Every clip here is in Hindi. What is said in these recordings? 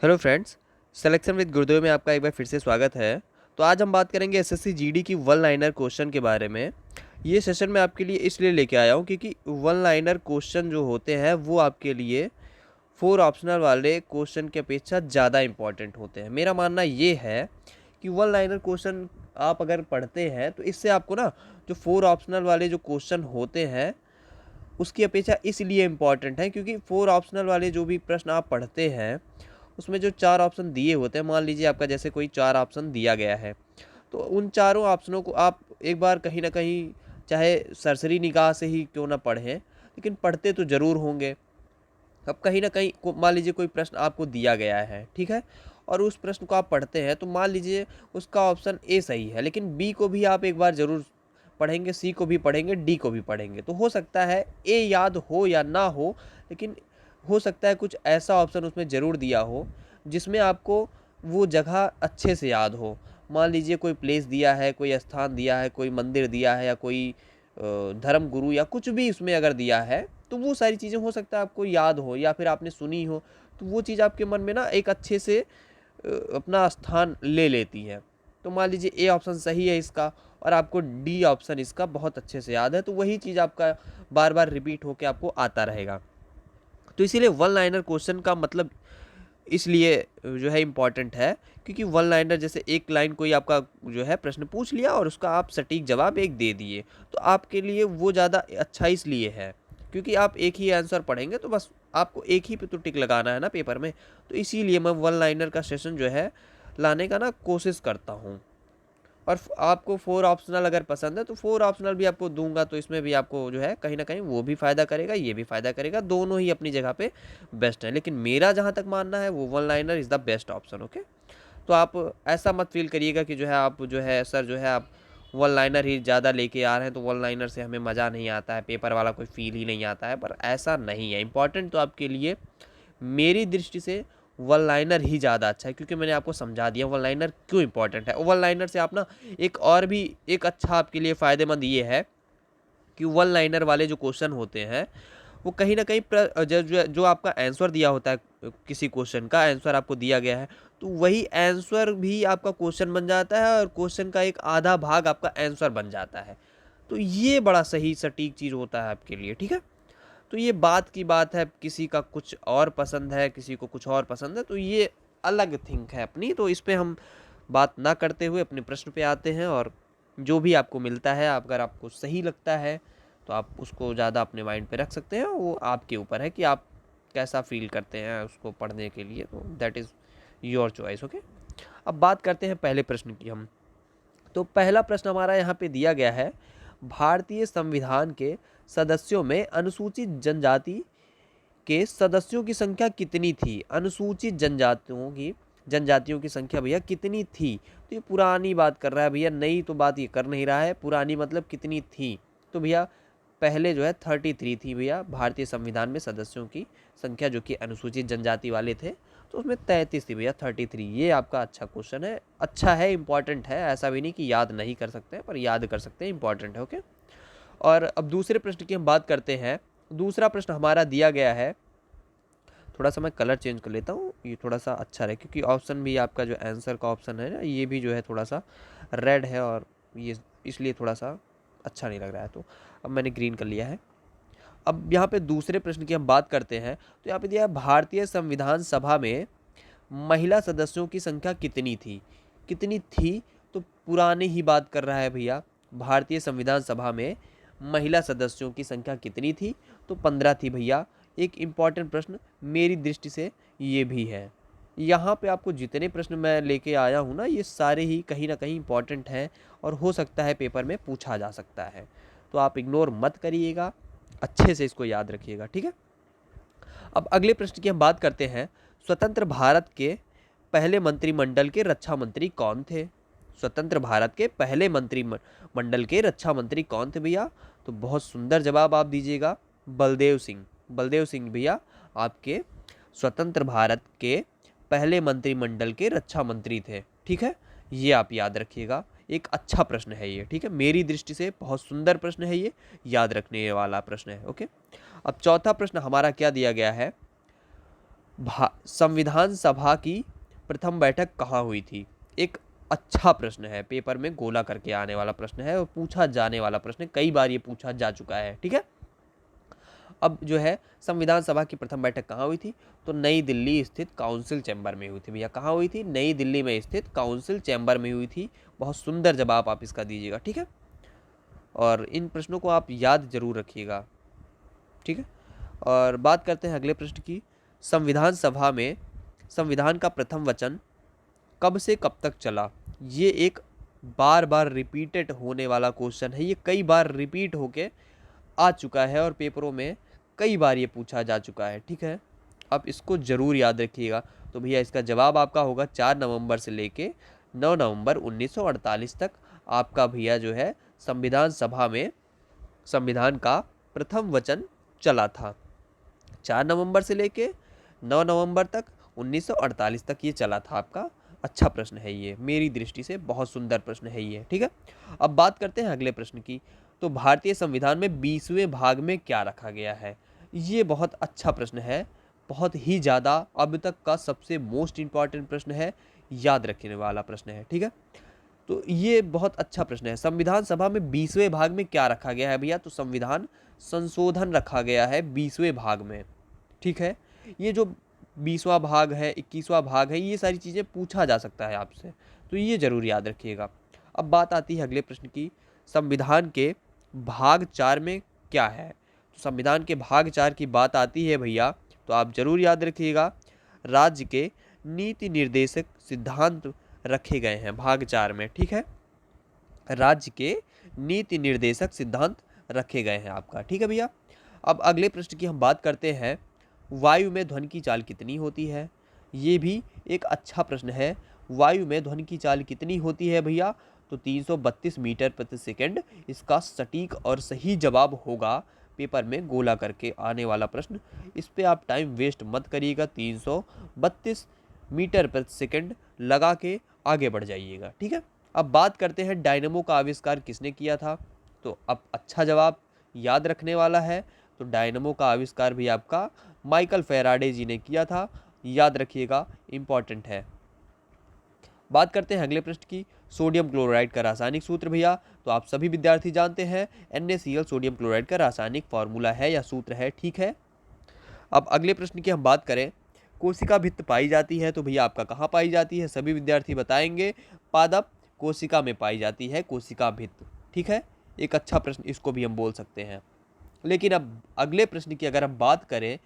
हेलो फ्रेंड्स, सिलेक्शन विद गुरुदेव में आपका एक बार फिर से स्वागत है। तो आज हम बात करेंगे एसएससी जीडी की वन लाइनर क्वेश्चन के बारे में। ये सेशन मैं आपके लिए इसलिए लेके आया हूँ क्योंकि वन लाइनर क्वेश्चन जो होते हैं वो आपके लिए फोर ऑप्शनल वाले क्वेश्चन की अपेक्षा ज़्यादा इंपॉर्टेंट होते हैं। मेरा मानना ये है कि वन लाइनर क्वेश्चन आप अगर पढ़ते हैं तो इससे आपको ना जो फोर ऑप्शनल वाले जो क्वेश्चन होते हैं उसकी अपेक्षा इसलिए इम्पॉर्टेंट है क्योंकि फोर ऑप्शनल वाले जो भी प्रश्न आप पढ़ते हैं उसमें जो चार ऑप्शन दिए होते हैं, मान लीजिए आपका जैसे कोई चार ऑप्शन दिया गया है, तो उन चारों ऑप्शनों को आप एक बार कहीं ना कहीं चाहे सरसरी निगाह से ही क्यों ना पढ़ें, लेकिन पढ़ते तो ज़रूर होंगे। अब कहीं ना कहीं मान लीजिए कोई प्रश्न आपको दिया गया है, ठीक है, और उस प्रश्न को आप पढ़ते हैं तो मान लीजिए उसका ऑप्शन ए सही है, लेकिन बी को भी आप एक बार ज़रूर पढ़ेंगे, सी को भी पढ़ेंगे, डी को भी पढ़ेंगे। तो हो सकता है ए याद हो या ना हो, लेकिन हो सकता है कुछ ऐसा ऑप्शन उसमें ज़रूर दिया हो जिसमें आपको वो जगह अच्छे से याद हो। मान लीजिए कोई प्लेस दिया है, कोई स्थान दिया है, कोई मंदिर दिया है, या कोई धर्म गुरु या कुछ भी उसमें अगर दिया है, तो वो सारी चीज़ें हो सकता है आपको याद हो या फिर आपने सुनी हो, तो वो चीज़ आपके मन में ना एक अच्छे से अपना स्थान ले लेती है। तो मान लीजिए ए ऑप्शन सही है इसका, और आपको डी ऑप्शन इसका बहुत अच्छे से याद है, तो वही चीज़ आपका बार बार रिपीट होकर आपको आता रहेगा। तो इसीलिए वन लाइनर क्वेश्चन का मतलब इसलिए जो है इम्पॉर्टेंट है क्योंकि वन लाइनर जैसे एक लाइन कोई आपका जो है प्रश्न पूछ लिया और उसका आप सटीक जवाब एक दे दिए, तो आपके लिए वो ज़्यादा अच्छा इसलिए है क्योंकि आप एक ही आंसर पढ़ेंगे तो बस आपको एक ही पे तो टिक लगाना है ना पेपर में। तो इसीलिए मैं वन लाइनर का सेशन जो है लाने का ना कोशिश करता हूँ। और आपको फोर ऑप्शनल अगर पसंद है तो फोर ऑप्शनल भी आपको दूंगा, तो इसमें भी आपको जो है कहीं ना कहीं वो भी फ़ायदा करेगा, ये भी फ़ायदा करेगा, दोनों ही अपनी जगह पे बेस्ट है। लेकिन मेरा जहाँ तक मानना है वो one liner is the best option. Okay, तो आप ऐसा मत फील करिएगा कि जो है आप जो है सर जो है आप वन लाइनर ही ज़्यादा लेके आ रहे हैं तो वन लाइनर से हमें मज़ा नहीं आता है, पेपर वाला कोई फील ही नहीं आता है, पर ऐसा नहीं है। इंपॉर्टेंट तो आपके लिए मेरी दृष्टि से वन लाइनर ही ज़्यादा अच्छा है क्योंकि मैंने आपको समझा दिया वन लाइनर क्यों इंपॉर्टेंट है। वन लाइनर से आप ना एक और भी एक अच्छा आपके लिए फ़ायदेमंद ये है कि वन लाइनर वाले जो क्वेश्चन होते हैं वो कहीं ना कहीं जो आपका आंसर दिया होता है, किसी क्वेश्चन का आंसर आपको दिया गया है, तो वही आंसर भी आपका क्वेश्चन बन जाता है और क्वेश्चन का एक आधा भाग आपका आंसर बन जाता है। तो ये बड़ा सही सटीक चीज़ होता है आपके लिए, ठीक है। तो ये बात की बात है, किसी का कुछ और पसंद है, किसी को कुछ और पसंद है, तो ये अलग थिंक है अपनी। तो इस पे हम बात ना करते हुए अपने प्रश्न पे आते हैं, और जो भी आपको मिलता है अगर आपको सही लगता है तो आप उसको ज़्यादा अपने माइंड पे रख सकते हैं। वो आपके ऊपर है कि आप कैसा फील करते हैं उसको पढ़ने के लिए, तो that is your choice. Okay, अब बात करते हैं पहले प्रश्न की हम। तो पहला प्रश्न हमारा यहाँ पे दिया गया है, भारतीय संविधान के सदस्यों में अनुसूचित जनजाति के सदस्यों की संख्या कितनी थी? अनुसूचित जनजातियों की संख्या भैया कितनी थी? तो ये पुरानी बात कर रहा है भैया, नई तो बात ये कर नहीं रहा है। पुरानी मतलब कितनी थी, तो भैया पहले जो है 33 थी भैया भारतीय संविधान में सदस्यों की संख्या, जो कि अनुसूचित जनजाति वाले थे, तो उसमें 33 थी भैया, 33। ये आपका अच्छा क्वेश्चन है, अच्छा है, इंपॉर्टेंट है। ऐसा भी नहीं कि याद नहीं कर सकते हैं, पर याद कर सकते हैं, इंपॉर्टेंट है। ओके, और अब दूसरे प्रश्न की हम बात करते हैं। दूसरा प्रश्न हमारा दिया गया है, थोड़ा सा मैं कलर चेंज कर लेता हूँ, ये थोड़ा सा अच्छा रहे क्योंकि ऑप्शन भी आपका जो आंसर का ऑप्शन है ना, ये भी जो है थोड़ा सा रेड है, और ये इसलिए थोड़ा सा अच्छा नहीं लग रहा है, तो अब मैंने ग्रीन कर लिया है। अब यहाँ पे दूसरे प्रश्न की हम बात करते हैं। तो यहाँ पे दिया है, भारतीय संविधान सभा में महिला सदस्यों की संख्या कितनी थी? कितनी थी, तो पुराने ही बात कर रहा है भैया। भारतीय संविधान सभा में महिला सदस्यों की संख्या कितनी थी? तो 15 थी भैया। एक इम्पॉर्टेंट प्रश्न मेरी दृष्टि से ये भी है। यहाँ पे आपको जितने प्रश्न मैं लेके आया हूँ ना, ये सारे ही कहीं ना कहीं इम्पॉर्टेंट हैं और हो सकता है पेपर में पूछा जा सकता है, तो आप इग्नोर मत करिएगा, अच्छे से इसको याद रखिएगा, ठीक है। अब अगले प्रश्न की हम बात करते हैं, स्वतंत्र भारत के पहले मंत्रिमंडल के रक्षा मंत्री कौन थे? स्वतंत्र भारत के पहले मंत्रिमंडल के रक्षा मंत्री कौन थे भैया? तो बहुत सुंदर जवाब आप दीजिएगा, बलदेव सिंह। बलदेव सिंह भैया आपके स्वतंत्र भारत के पहले मंत्रिमंडल के रक्षा मंत्री थे, ठीक है। ये आप याद रखिएगा, एक अच्छा प्रश्न है ये, ठीक है। मेरी दृष्टि से बहुत सुंदर प्रश्न है ये, याद रखने वाला प्रश्न है। ओके, अब चौथा प्रश्न हमारा क्या दिया गया है, संविधान सभा की प्रथम बैठक कहाँ हुई थी? एक अच्छा प्रश्न है, पेपर में गोला करके आने वाला प्रश्न है और पूछा जाने वाला प्रश्न है, कई बार ये पूछा जा चुका है। ठीक है, अब जो है संविधान सभा की प्रथम बैठक कहाँ हुई थी? तो नई दिल्ली स्थित काउंसिल चैम्बर में हुई थी भैया। कहाँ हुई थी? नई दिल्ली में स्थित काउंसिल चैम्बर में हुई थी। बहुत सुंदर जवाब आप इसका दीजिएगा। ठीक है, और इन प्रश्नों को आप याद जरूर रखिएगा। ठीक है, और बात करते हैं अगले प्रश्न की। संविधान सभा में संविधान का प्रथम वचन कब से कब तक चला? ये एक बार बार रिपीटेड होने वाला क्वेश्चन है, ये कई बार रिपीट होके आ चुका है और पेपरों में कई बार ये पूछा जा चुका है। ठीक है, आप इसको ज़रूर याद रखिएगा। तो भैया इसका जवाब आपका होगा 4 नवंबर से लेके 9 नवंबर 1948 तक आपका भैया जो है संविधान सभा में संविधान का प्रथम वचन चला था। 4 नवंबर से लेके 9 नवंबर तक 1948 तक ये चला था आपका। अच्छा प्रश्न है ये, मेरी दृष्टि से बहुत सुंदर प्रश्न है ये। ठीक है, अब बात करते हैं अगले प्रश्न की। तो भारतीय संविधान में 20वें भाग में क्या रखा गया है? ये बहुत अच्छा प्रश्न है, बहुत ही ज़्यादा अब तक का सबसे मोस्ट इम्पॉर्टेंट प्रश्न है, याद रखने वाला प्रश्न है। ठीक है, तो ये बहुत अच्छा प्रश्न है। संविधान सभा में 20वें भाग में क्या रखा गया है भैया? तो संविधान संशोधन रखा गया है 20वें भाग में। ठीक है, ये जो 20वां भाग है, 21वां भाग है, ये सारी चीज़ें पूछा जा सकता है आपसे, तो ये जरूर याद रखिएगा। अब बात आती है अगले प्रश्न की। संविधान के भाग 4 में क्या है? तो संविधान के भाग 4 की बात आती है भैया, तो आप जरूर याद रखिएगा। राज्य के नीति निर्देशक सिद्धांत रखे गए हैं भाग 4 में। ठीक है, राज्य के नीति निर्देशक सिद्धांत रखे गए हैं आपका। ठीक है भैया, अब अगले प्रश्न की हम बात करते हैं। वायु में ध्वनि की चाल कितनी होती है? ये भी एक अच्छा प्रश्न है। वायु में ध्वनि की चाल कितनी होती है भैया? तो 332 मीटर प्रति सेकंड इसका सटीक और सही जवाब होगा। पेपर में गोला करके आने वाला प्रश्न, इस पे आप टाइम वेस्ट मत करिएगा। 332 मीटर प्रति सेकंड लगा के आगे बढ़ जाइएगा। ठीक है, अब बात करते हैं डायनेमो का आविष्कार किसने किया था? तो अब अच्छा जवाब याद रखने वाला है। तो डायनेमो का आविष्कार भी आपका माइकल फेराडे जी ने किया था, याद रखिएगा, इंपॉर्टेंट है। बात करते हैं अगले प्रश्न की। सोडियम क्लोराइड का रासायनिक सूत्र भैया, तो आप सभी विद्यार्थी जानते हैं NaCl सोडियम क्लोराइड का रासायनिक फॉर्मूला है या सूत्र है। ठीक है, अब अगले प्रश्न की हम बात करें। कोशिका भित्त पाई जाती है, तो भैया आपका कहाँ पाई जाती है? सभी विद्यार्थी बताएंगे, पादप कोशिका में पाई जाती है कोशिका भित्त। ठीक है, एक अच्छा प्रश्न, इसको भी हम बोल सकते हैं। लेकिन अब अगले प्रश्न की अगर हम बात करें,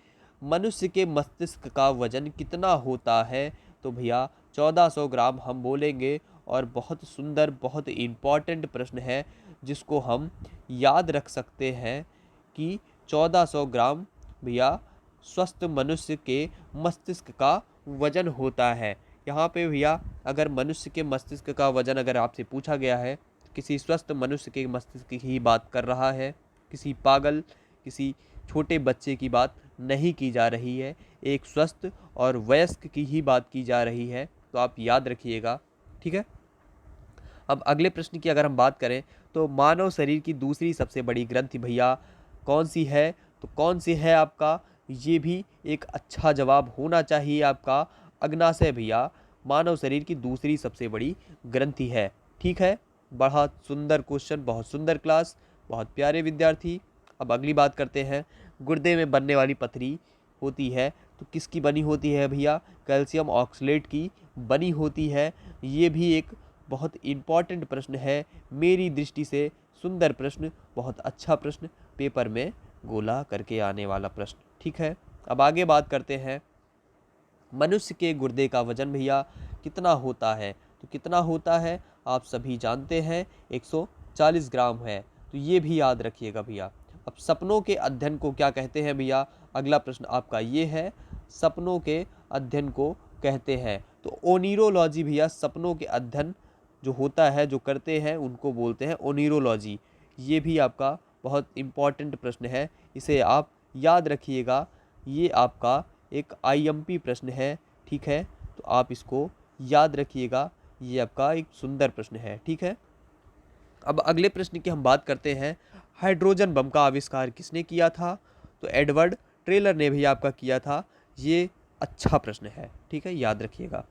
मनुष्य के मस्तिष्क का वजन कितना होता है? तो भैया 1400 ग्राम हम बोलेंगे। और बहुत सुंदर, बहुत इम्पॉर्टेंट प्रश्न है जिसको हम याद रख सकते हैं कि 1400 ग्राम भैया स्वस्थ मनुष्य के मस्तिष्क का वजन होता है। यहाँ पे भैया अगर मनुष्य के मस्तिष्क का वजन अगर आपसे पूछा गया है, किसी स्वस्थ मनुष्य के मस्तिष्क की ही बात कर रहा है, किसी पागल, किसी छोटे बच्चे की बात नहीं की जा रही है, एक स्वस्थ और वयस्क की ही बात की जा रही है। तो आप याद रखिएगा। ठीक है, अब अगले प्रश्न की अगर हम बात करें, तो मानव शरीर की दूसरी सबसे बड़ी ग्रंथि भैया कौन सी है? तो कौन सी है आपका? ये भी एक अच्छा जवाब होना चाहिए आपका। अग्नाशय भैया मानव शरीर की दूसरी सबसे बड़ी ग्रंथि है। ठीक है, बहुत सुंदर क्वेश्चन, बहुत सुंदर क्लास, बहुत प्यारे विद्यार्थी। अब अगली बात करते हैं। गुर्दे में बनने वाली पथरी होती है, तो किसकी बनी होती है भैया? कैल्शियम ऑक्सलेट की बनी होती है। ये भी एक बहुत इम्पॉर्टेंट प्रश्न है, मेरी दृष्टि से सुंदर प्रश्न, बहुत अच्छा प्रश्न, पेपर में गोला करके आने वाला प्रश्न। ठीक है, अब आगे बात करते हैं। मनुष्य के गुर्दे का वजन भैया कितना होता है? तो कितना होता है आप सभी जानते हैं, 140 ग्राम है। तो ये भी याद रखिएगा भैया। अब सपनों के अध्ययन को क्या कहते हैं भैया? अगला प्रश्न आपका ये है, सपनों के अध्ययन को कहते हैं। तो ओनिरोलॉजी भैया सपनों के अध्ययन जो होता है, जो करते हैं, उनको बोलते हैं ओनिरोलॉजी। ये भी आपका बहुत इम्पॉर्टेंट प्रश्न है, इसे आप याद रखिएगा। ये आपका एक IMP प्रश्न है। ठीक है, तो आप इसको याद रखिएगा, ये आपका एक सुंदर प्रश्न है। ठीक है, अब अगले प्रश्न की हम बात करते हैं। हाइड्रोजन बम का आविष्कार किसने किया था? तो एडवर्ड टेलर ने भी आपका किया था। ये अच्छा प्रश्न है, ठीक है, याद रखिएगा।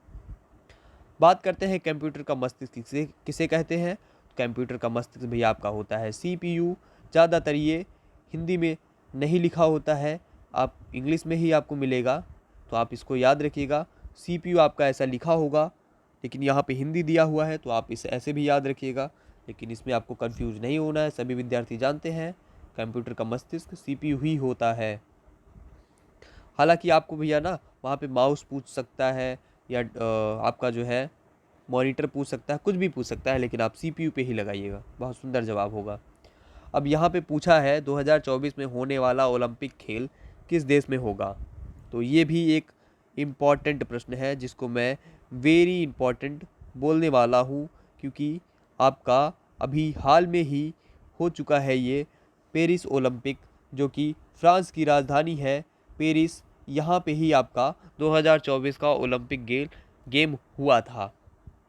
बात करते हैं कंप्यूटर का मस्तिष्क किसे किसे कहते हैं। कंप्यूटर का मस्तिष्क भैया आपका होता है CPU। ज़्यादातर ये हिंदी में नहीं लिखा होता है, आप इंग्लिश में ही आपको मिलेगा, तो आप इसको याद रखिएगा। CPU आपका ऐसा लिखा होगा, लेकिन यहाँ पे हिंदी दिया हुआ है, तो आप इसे ऐसे भी याद रखिएगा, लेकिन इसमें आपको कंफ्यूज नहीं होना है। सभी विद्यार्थी जानते हैं कंप्यूटर का मस्तिष्क CPU ही होता है। हालांकि आपको भैया ना वहाँ पे माउस पूछ सकता है, या आपका जो है मॉनिटर पूछ सकता है, कुछ भी पूछ सकता है, लेकिन आप CPU पे ही लगाइएगा, बहुत सुंदर जवाब होगा। अब यहाँ पे पूछा है 2024 में होने वाला ओलंपिक खेल किस देश में होगा। तो ये भी एक इम्पॉर्टेंट प्रश्न है, जिसको मैं वेरी इम्पॉर्टेंट बोलने वाला हूँ, क्योंकि आपका अभी हाल में ही हो चुका है ये पेरिस ओलंपिक, जो कि फ्रांस की राजधानी है पेरिस। यहाँ पे ही आपका 2024 का ओलंपिक गेम हुआ था।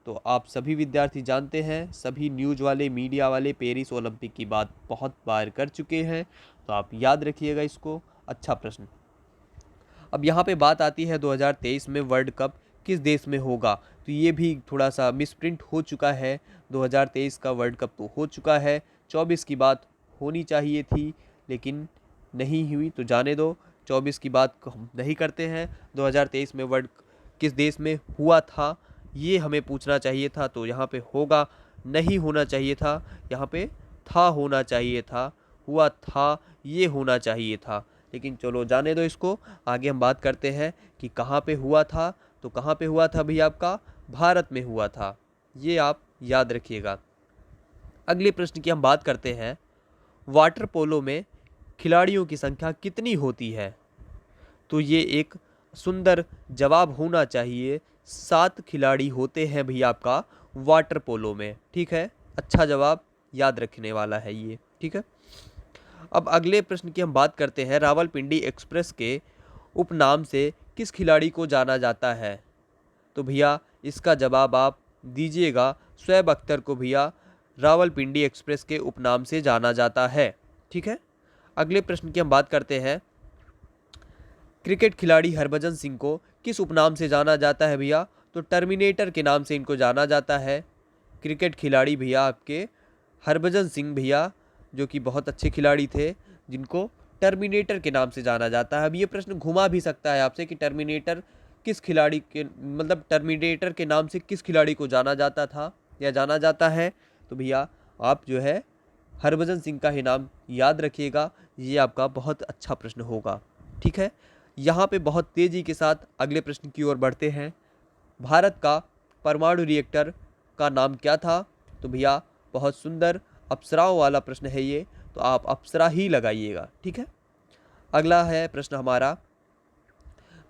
तो आप सभी विद्यार्थी जानते हैं, सभी न्यूज़ वाले, मीडिया वाले पेरिस ओलंपिक की बात बहुत बार कर चुके हैं, तो आप याद रखिएगा इसको। अच्छा प्रश्न। अब यहाँ पे बात आती है 2023 में वर्ल्ड कप किस देश में होगा। तो ये भी थोड़ा सा मिसप्रिंट हो चुका है। 2023 का वर्ल्ड कप तो हो चुका है, 24 की बात होनी चाहिए थी, लेकिन नहीं हुई, तो जाने दो, 24 की बात हम नहीं करते हैं। 2023 में वर्ल्ड किस देश में हुआ था ये हमें पूछना चाहिए था, तो यहाँ पे होगा नहीं होना चाहिए था, यहाँ पे था होना चाहिए था, हुआ था ये होना चाहिए था, लेकिन चलो जाने दो इसको। आगे हम बात करते हैं कि कहाँ पे हुआ था। तो कहाँ पे हुआ था भैया, आपका भारत में हुआ था, ये आप याद रखिएगा। अगले प्रश्न की हम बात करते हैं, वाटर पोलो में खिलाड़ियों की संख्या कितनी होती है। तो ये एक सुंदर जवाब होना चाहिए, 7 खिलाड़ी होते हैं भैया आपका वाटर पोलो में, ठीक है। अच्छा जवाब याद रखने वाला है ये, ठीक है। अब अगले प्रश्न की हम बात करते हैं, रावलपिंडी एक्सप्रेस के उपनाम से किस खिलाड़ी को जाना जाता है। तो भैया इसका जवाब आप दीजिएगा, शोएब अख्तर को भैया रावलपिंडी एक्सप्रेस के उपनाम से जाना जाता है, ठीक है। अगले प्रश्न की हम बात करते हैं, क्रिकेट खिलाड़ी हरभजन सिंह को किस उपनाम से जाना जाता है भैया। तो टर्मिनेटर के नाम से इनको जाना जाता है। क्रिकेट खिलाड़ी भैया आपके हरभजन सिंह भैया, जो कि बहुत अच्छे खिलाड़ी थे, जिनको टर्मिनेटर के नाम से जाना जाता है। अब ये प्रश्न घुमा भी सकता है आपसे कि टर्मिनेटर किस खिलाड़ी के, मतलब टर्मिनेटर के नाम से किस खिलाड़ी को जाना जाता था या जाना जाता है। तो भैया आप जो है हरभजन सिंह का ही नाम याद रखिएगा, ये आपका बहुत अच्छा प्रश्न होगा, ठीक है। यहाँ पे बहुत तेज़ी के साथ अगले प्रश्न की ओर बढ़ते हैं, भारत का परमाणु रिएक्टर का नाम क्या था। तो भैया बहुत सुंदर अप्सराओं वाला प्रश्न है ये, तो आप अप्सरा ही लगाइएगा, ठीक है। अगला है प्रश्न हमारा,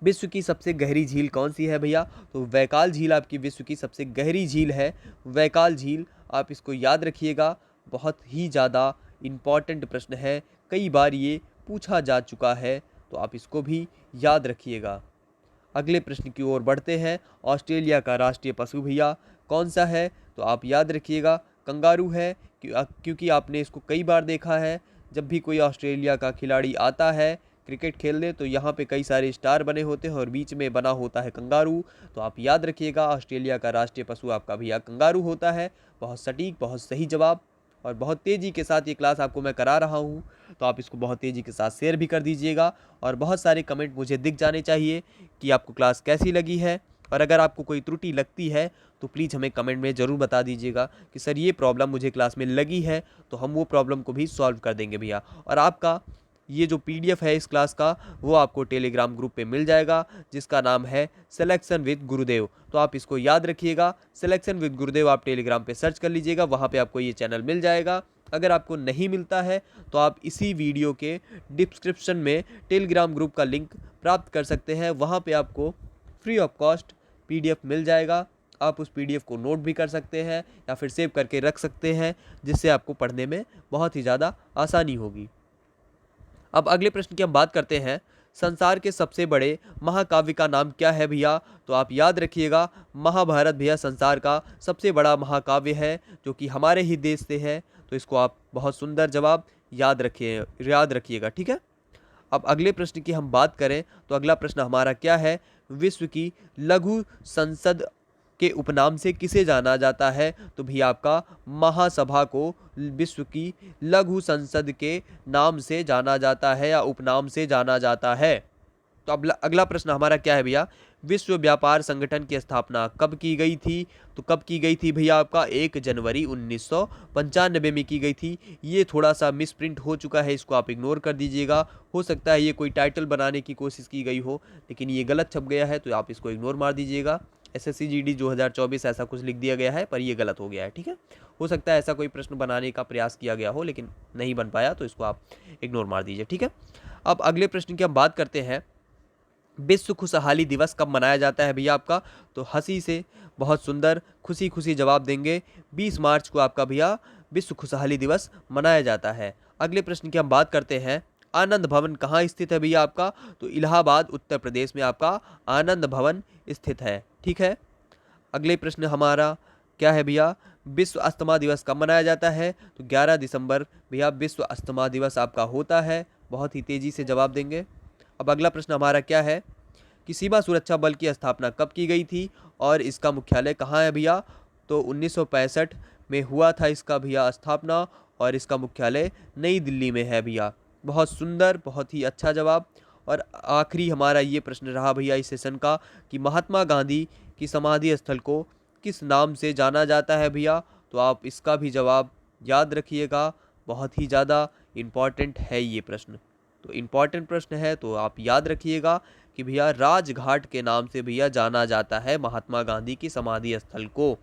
विश्व की सबसे गहरी झील कौन सी है भैया। तो वैकाल झील आपकी विश्व की सबसे गहरी झील है, वैकाल झील, आप इसको याद रखिएगा। बहुत ही ज़्यादा इम्पॉर्टेंट प्रश्न है, कई बार ये पूछा जा चुका है, तो आप इसको भी याद रखिएगा। अगले प्रश्न की ओर बढ़ते हैं, ऑस्ट्रेलिया का राष्ट्रीय पशु भैया कौन सा है। तो आप याद रखिएगा कंगारू है, क्योंकि आपने इसको कई बार देखा है, जब भी कोई ऑस्ट्रेलिया का खिलाड़ी आता है क्रिकेट खेलने, तो यहाँ पे कई सारे स्टार बने होते हैं और बीच में बना होता है कंगारू। तो आप याद रखिएगा ऑस्ट्रेलिया का राष्ट्रीय पशु आपका भैया कंगारू होता है। बहुत सटीक, बहुत सही जवाब, और बहुत तेज़ी के साथ ये क्लास आपको मैं करा रहा हूँ, तो आप इसको बहुत तेज़ी के साथ शेयर भी कर दीजिएगा, और बहुत सारे कमेंट मुझे दिख जाने चाहिए कि आपको क्लास कैसी लगी है। और अगर आपको कोई त्रुटि लगती है तो प्लीज़ हमें कमेंट में ज़रूर बता दीजिएगा कि सर ये प्रॉब्लम मुझे क्लास में लगी है, तो हम वो प्रॉब्लम को भी सॉल्व कर देंगे भैया। और आपका ये जो PDF है इस क्लास का, वो आपको टेलीग्राम ग्रुप पे मिल जाएगा, जिसका नाम है सिलेक्शन विद गुरुदेव। तो आप इसको याद रखिएगा, सिलेक्शन विद गुरुदेव आप टेलीग्राम पे सर्च कर लीजिएगा, वहाँ पे आपको ये चैनल मिल जाएगा। अगर आपको नहीं मिलता है तो आप इसी वीडियो के डिस्क्रिप्शन में टेलीग्राम ग्रुप का लिंक प्राप्त कर सकते हैं, वहाँ पे आपको फ्री ऑफ कॉस्ट PDF मिल जाएगा। आप उस PDF को नोट भी कर सकते हैं या फिर सेव करके रख सकते हैं, जिससे आपको पढ़ने में बहुत ही ज़्यादा आसानी होगी। अब अगले प्रश्न की हम बात करते हैं, संसार के सबसे बड़े महाकाव्य का नाम क्या है भैया। तो आप याद रखिएगा महाभारत भैया संसार का सबसे बड़ा महाकाव्य है, जो कि हमारे ही देश से है, तो इसको आप बहुत सुंदर जवाब याद रखिएगा, ठीक है। अब अगले प्रश्न की हम बात करें तो अगला प्रश्न हमारा क्या है, विश्व की लघु संसद के उपनाम से किसे जाना जाता है? तो भैया आपका महासभा को विश्व की लघु संसद के नाम से जाना जाता है या उपनाम से जाना जाता है। तो अब अगला प्रश्न हमारा क्या है भैया, विश्व व्यापार संगठन की स्थापना कब की गई थी? तो कब की गई थी भैया आपका 1 जनवरी 1995 में की गई थी। ये थोड़ा सा मिसप्रिंट हो चुका है, इसको आप इग्नोर कर दीजिएगा। हो सकता है ये कोई टाइटल बनाने की कोशिश की गई हो, लेकिन ये गलत छप गया है, तो आप इसको इग्नोर मार दीजिएगा। एसएससी जीडी 2024 ऐसा कुछ लिख दिया गया है, पर ये गलत हो गया है, ठीक है। हो सकता है ऐसा कोई प्रश्न बनाने का प्रयास किया गया हो, लेकिन नहीं बन पाया, तो इसको आप इग्नोर मार दीजिए, ठीक है। अब अगले प्रश्न की हम बात करते हैं, विश्व खुशहाली दिवस कब मनाया जाता है भैया आपका? तो हंसी से बहुत सुंदर खुशी खुशी जवाब देंगे, 20 मार्च को आपका भैया विश्व खुशहाली दिवस मनाया जाता है। अगले प्रश्न की हम बात करते हैं, आनंद भवन कहाँ स्थित है भैया आपका? तो इलाहाबाद उत्तर प्रदेश में आपका आनंद भवन स्थित है, ठीक है। अगले प्रश्न हमारा क्या है भैया, विश्व अस्थमा दिवस कब मनाया जाता है? तो 11 दिसंबर भैया विश्व अस्थमा दिवस आपका होता है। बहुत ही तेज़ी से जवाब देंगे। अब अगला प्रश्न हमारा क्या है कि सीमा सुरक्षा बल की स्थापना कब की गई थी और इसका मुख्यालय कहाँ है भैया? तो 1965 में हुआ था इसका भैया स्थापना, और इसका मुख्यालय नई दिल्ली में है भैया। बहुत सुंदर, बहुत ही अच्छा जवाब। और आखिरी हमारा ये प्रश्न रहा भैया इस सेशन का कि महात्मा गांधी की समाधि स्थल को किस नाम से जाना जाता है भैया? तो आप इसका भी जवाब याद रखिएगा, बहुत ही ज़्यादा इम्पॉर्टेंट है ये प्रश्न। तो इम्पॉर्टेंट प्रश्न है, तो आप याद रखिएगा कि भैया राजघाट के नाम से भैया जाना जाता है महात्मा गांधी की समाधि स्थल को।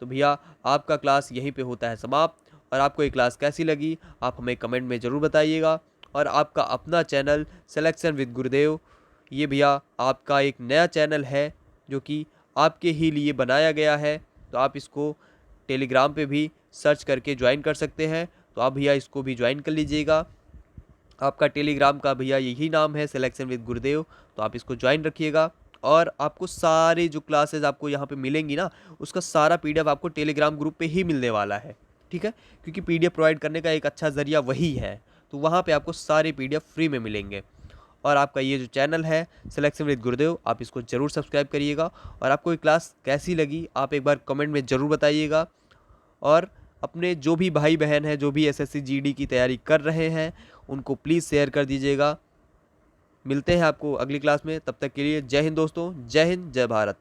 तो भैया आपका क्लास यहीं पे होता है समाप्त। और आपको ये क्लास कैसी लगी आप हमें कमेंट में ज़रूर बताइएगा। और आपका अपना चैनल सिलेक्शन विद गुरुदेव, ये भैया आपका एक नया चैनल है जो कि आपके ही लिए बनाया गया है। तो आप इसको टेलीग्राम पे भी सर्च करके ज्वाइन कर सकते हैं। तो आप भैया इसको भी ज्वाइन कर लीजिएगा। आपका टेलीग्राम का भैया यही नाम है, सिलेक्शन विद गुरुदेव। तो आप इसको ज्वाइन रखिएगा। और आपको सारे जो क्लासेस आपको यहाँ पे मिलेंगी ना, उसका सारा पीडीएफ आपको टेलीग्राम ग्रुप पे ही मिलने वाला है, ठीक है। क्योंकि पीडीएफ प्रोवाइड करने का एक अच्छा ज़रिया वही है। तो वहाँ पे आपको सारे पीडीएफ फ्री में मिलेंगे। और आपका ये जो चैनल है सिलेक्शन विद गुरुदेव, आप इसको ज़रूर सब्सक्राइब करिएगा। और आपको ये क्लास कैसी लगी आप एक बार कमेंट में ज़रूर बताइएगा। और अपने जो भी भाई बहन हैं जो भी एसएससी जीडी की तैयारी कर रहे हैं, उनको प्लीज़ शेयर कर दीजिएगा। मिलते हैं आपको अगली क्लास में, तब तक के लिए जय हिंद दोस्तों, जय हिंद, जय भारत।